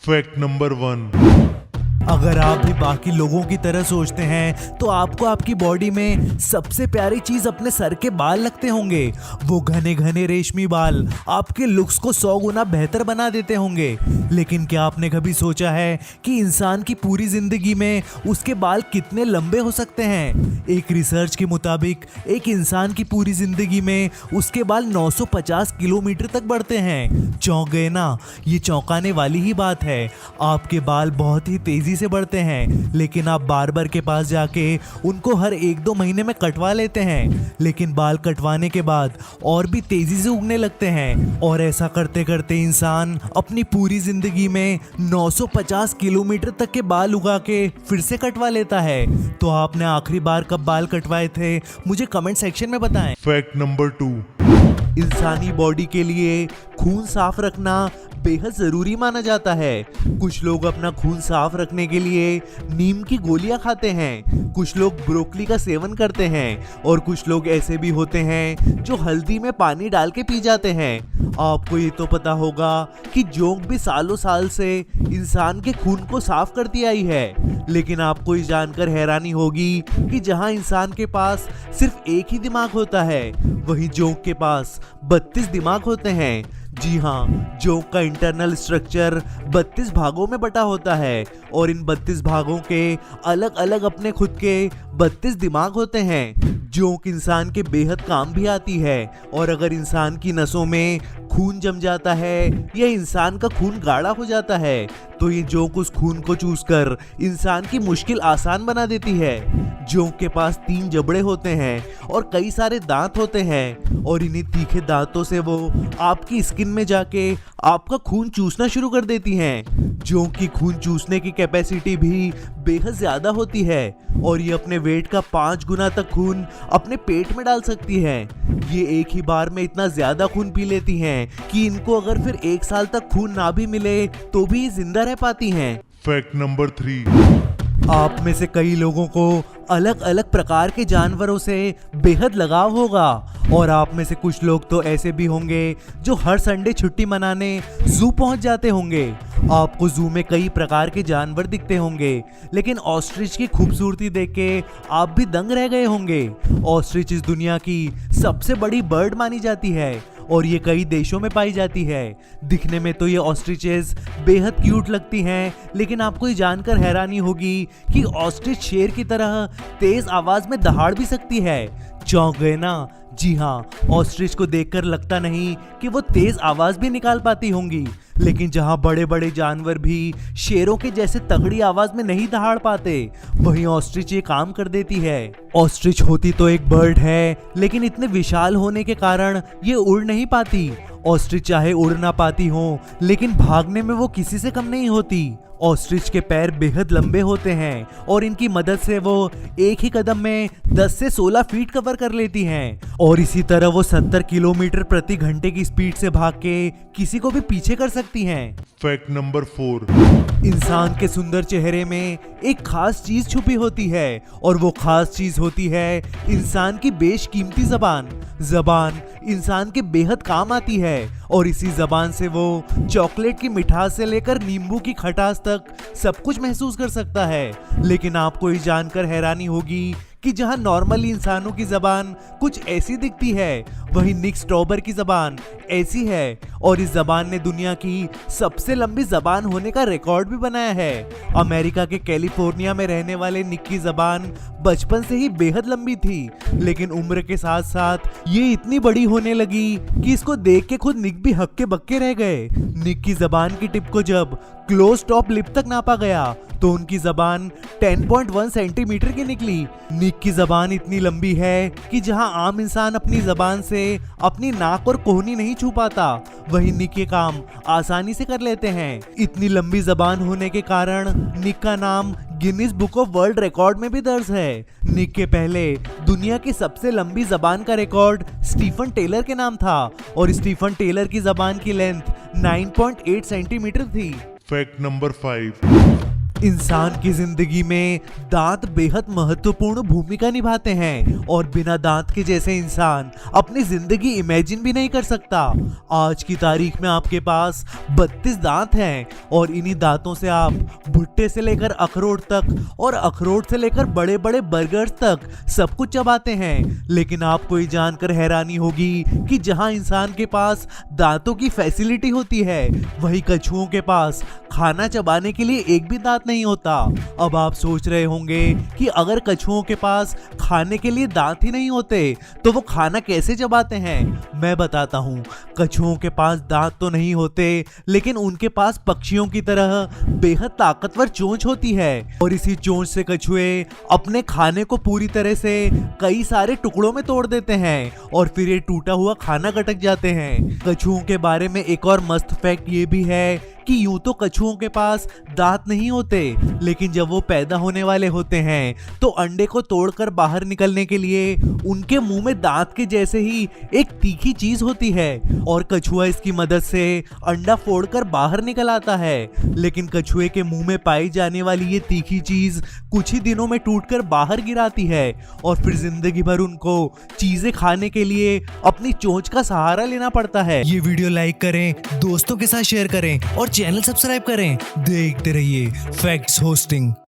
Fact number 1। अगर आप भी बाकी लोगों की तरह सोचते हैं तो आपको आपकी बॉडी में सबसे प्यारी चीज अपने सर के बाल लगते होंगे। वो घने घने रेशमी बाल आपके लुक्स को 100 गुना बेहतर बना देते होंगे। लेकिन क्या आपने कभी सोचा है कि इंसान की पूरी जिंदगी में उसके बाल कितने लंबे हो सकते हैं? एक रिसर्च के मुताबिक एक इंसान की पूरी जिंदगी में उसके बाल 950 किलोमीटर तक बढ़ते हैं। चौंक गए ना? ये चौंकाने वाली ही बात है। आपके बाल बहुत ही तेजी से बढ़ते हैं, लेकिन आप बार्बर के पास जाके उनको हर 1-2 महीने में कटवा लेते हैं। लेकिन बाल कटवाने के बाद और भी तेजी से उगने लगते हैं, और ऐसा करते करते इंसान अपनी पूरी जिंदगी में 950 किलोमीटर तक के बाल उगा के फिर से कटवा लेता है। तो आपने आखिरी बार कब बाल कटवाए थे? मुझे कमेंट सेक्शन में बताएं। Fact number 2। इंसानी बॉडी के लिए खून साफ रखना बेहद जरूरी माना जाता है। कुछ लोग अपना खून साफ रखने के लिए नीम की गोलियां खाते हैं, कुछ लोग ब्रोकली का सेवन करते हैं, और कुछ लोग ऐसे भी होते हैं जो हल्दी में पानी डाल के पी जाते हैं। आपको ये तो पता होगा कि जोंक भी सालों साल से इंसान के खून को साफ करती आई है। लेकिन आपको ये जानकर हैरानी होगी कि जहां इंसान के पास सिर्फ एक ही दिमाग होता है, वहीं जोंक के पास 32 दिमाग होते हैं। जी हाँ, जोंक का इंटरनल स्ट्रक्चर 32 भागों में बटा होता है, और इन 32 भागों के अलग अलग अपने खुद के 32 दिमाग होते हैं। जोंक इंसान के बेहद काम भी आती है, और अगर इंसान की नसों में खून जम जाता है या इंसान का खून गाढ़ा हो जाता है, तो ये जोंक उस खून को चूसकर इंसान की मुश्किल आसान बना देती है। जोंक के पास 3 जबड़े होते हैं और कई सारे दांत होते हैं, और इन्हीं तीखे दांतों से वो आपकी स्किन में जाके आपका खून चूसना शुरू कर देती हैं। जोंक की खून चूसने की कैपेसिटी भी बेहद ज्यादा होती है, और ये अपने वेट का 5 गुना तक खून अपने पेट में डाल सकती है। ये एक ही बार में इतना ज्यादा खून पी लेती हैं कि इनको अगर फिर 1 साल तक खून ना भी मिले तो भी ये जिंदा रह पाती हैं। Fact number 3। आप में से कई लोगों को अलग अलग प्रकार के जानवरों से बेहद लगाव होगा, और आप में से कुछ लोग तो ऐसे भी होंगे जो हर संडे छुट्टी मनाने जू पहुंच जाते होंगे। आपको जू में कई प्रकार के जानवर दिखते होंगे, लेकिन ऑस्ट्रिच की खूबसूरती देख के आप भी दंग रह गए होंगे। ऑस्ट्रिच इस दुनिया की सबसे बड़ी बर्ड मानी जाती है, और ये कई देशों में पाई जाती है। दिखने में तो ये ऑस्ट्रिचेस बेहद क्यूट लगती हैं, लेकिन आपको ये जानकर हैरानी होगी कि ऑस्ट्रिच शेर की तरह तेज आवाज में दहाड़ भी सकती है। चौंक गए ना? जी हाँ, ऑस्ट्रिच को देखकर लगता नहीं कि वो तेज आवाज भी निकाल पाती होंगी, लेकिन जहां बड़े बड़े जानवर भी शेरों के जैसे तगड़ी आवाज में नहीं दहाड़ पाते, वहीं ऑस्ट्रिच ये काम कर देती है। ऑस्ट्रिच होती तो एक बर्ड है, लेकिन इतने विशाल होने के कारण ये उड़ नहीं पाती। ऑस्ट्रिच चाहे उड़ ना पाती हो, लेकिन भागने में वो किसी से कम नहीं होती। ऑस्ट्रिच के पैर बेहद लंबे होते हैं, और इनकी मदद से वो एक ही कदम में 10 से 16 फीट कवर कर लेती हैं, और इसी तरह वो 70 किलोमीटर प्रति घंटे की स्पीड से भाग के किसी को भी पीछे कर सकती हैं। Fact number 4। इंसान के सुंदर चेहरे में एक खास चीज छुपी होती है, और वो खास चीज होती है इंसान की बेशकीमती जबान। जबान इंसान के बेहद काम आती है, और इसी जबान से वो चॉकलेट की मिठास से लेकर नींबू की खटास तक सब कुछ महसूस कर सकता है। लेकिन आपको ये जानकर हैरानी होगी कि जहां नॉर्मली इंसानों की जबान कुछ ऐसी दिखती है, वहीं निक स्टॉबर की जबान ऐसी है, और इस जबान ने दुनिया की सबसे लंबी जबान होने का रिकॉर्ड भी बनाया है। अमेरिका के कैलिफोर्निया में रहने वाले निक की जबान बचपन से ही बेहद लंबी थी, लेकिन उम्र के साथ साथ ये इतनी बड़ी होने लगी कि इसको देख के खुद निक भी हक्के बक्के रह गए। निक की जबान की टिप को जब क्लोज टॉप लिप तक नापा गया तो उनकी जबान 10.1 सेंटीमीटर की निकली। निक की जबान इतनी लंबी है कि जहां आम इंसान अपनी जबान से अपनी नाक और कोहनी नहीं छू पाता, वहीं निक ये काम आसानी से कर लेते हैं। इतनी लंबी जबान होने के कारण निक का नाम Guinness book of world record में भी दर्ज है। निक के पहले दुनिया की सबसे लंबी जबान का रिकॉर्ड स्टीफन टेलर के नाम था, और स्टीफन टेलर की जबान की लेंथ 9.8 सेंटीमीटर थी। Fact number 5। इंसान की जिंदगी में दांत बेहद महत्वपूर्ण भूमिका निभाते हैं और बिना दांत के जैसे इंसान अपनी जिंदगी इमेजिन भी नहीं कर सकता। आज की तारीख में आपके पास 32 दांत हैं और इन्हीं दांतों से आप भुट्टे से लेकर अखरोट तक और अखरोट से लेकर बड़े बड़े बर्गर्स तक सब कुछ चबाते हैं। लेकिन आपको ये जानकर हैरानी होगी कि जहां इंसान के पास दांतों की फैसिलिटी होती है, वहीं कछुओं के पास खाना चबाने के लिए एक भी दांत नहीं होता। अब आप सोच रहे होंगे कि अगर कछुओं के पास खाने के लिए दांत ही नहीं होते तो वो खाना कैसे चबाते हैं। मैं बताता हूँ। कछुओं के पास दांत तो नहीं होते, लेकिन उनके पास पक्षियों की तरह बेहद ताकतवर चोंच होती है और इसी चोंच से कछुए अपने खाने को पूरी तरह से कई सारे टुकड़ों में तोड़ देते हैं और फिर ये टूटा हुआ खाना गटक जाते हैं। कछुओं के बारे में एक और मस्त फैक्ट ये भी है कि यूं तो कछुओं के पास दांत नहीं होते, लेकिन जब वो पैदा होने वाले होते हैं तो अंडे को तोड़कर बाहर निकलने के लिए उनके मुंह में दांत के जैसे ही एक तीखी चीज होती है और कछुआ इसकी मदद से अंडा फोड़कर बाहर निकल आता है। लेकिन कछुए के मुंह में पाई जाने वाली ये तीखी चीज कुछ ही दिनों में टूटकर बाहर गिर आती है और फिर जिंदगी भर उनको चीजें खाने के लिए अपनी चोंच का सहारा लेना पड़ता है। ये वीडियो लाइक करें, दोस्तों के साथ शेयर करें और चैनल सब्सक्राइब करें। देखते रहिए फैक्ट्स होस्टिंग।